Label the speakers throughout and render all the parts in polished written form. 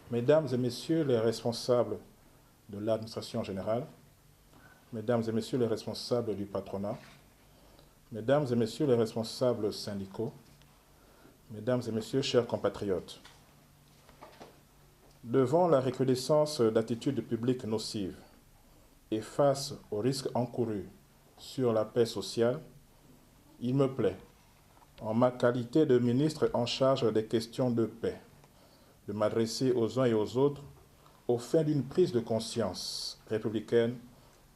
Speaker 1: Mesdames et Messieurs les responsables de l'administration générale, Mesdames et Messieurs les responsables du patronat, Mesdames et Messieurs les responsables syndicaux, Mesdames et Messieurs, chers compatriotes, devant la recrudescence d'attitudes publiques nocives et face aux risques encourus sur la paix sociale, il me plaît, en ma qualité de ministre en charge des questions de paix, de m'adresser aux uns et aux autres aux fins d'une prise de conscience républicaine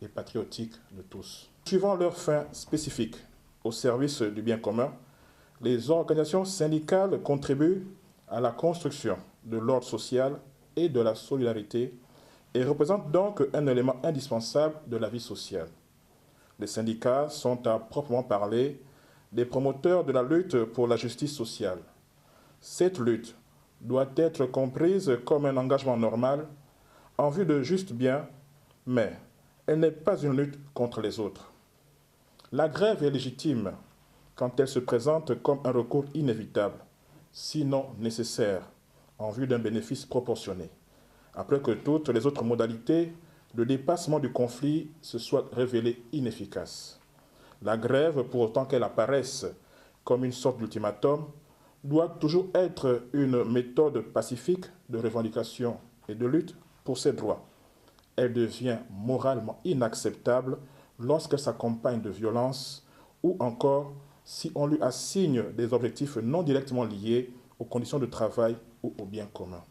Speaker 1: et patriotique de tous. Suivant leurs fins spécifiques au service du bien commun, les organisations syndicales contribuent à la construction de l'ordre social et de la solidarité et représentent donc un élément indispensable de la vie sociale. Les syndicats sont à proprement parler des promoteurs de la lutte pour la justice sociale. Cette lutte doit être comprise comme un engagement normal en vue de juste bien, mais elle n'est pas une lutte contre les autres. La grève est légitime quand elle se présente comme un recours inévitable, sinon nécessaire, en vue d'un bénéfice proportionné, après que toutes les autres modalités de dépassement du conflit se soient révélées inefficaces. La grève, pour autant qu'elle apparaisse comme une sorte d'ultimatum, doit toujours être une méthode pacifique de revendication et de lutte pour ses droits. Elle devient moralement inacceptable lorsqu'elle s'accompagne de violence ou encore si on lui assigne des objectifs non directement liés aux conditions de travail ou au bien commun.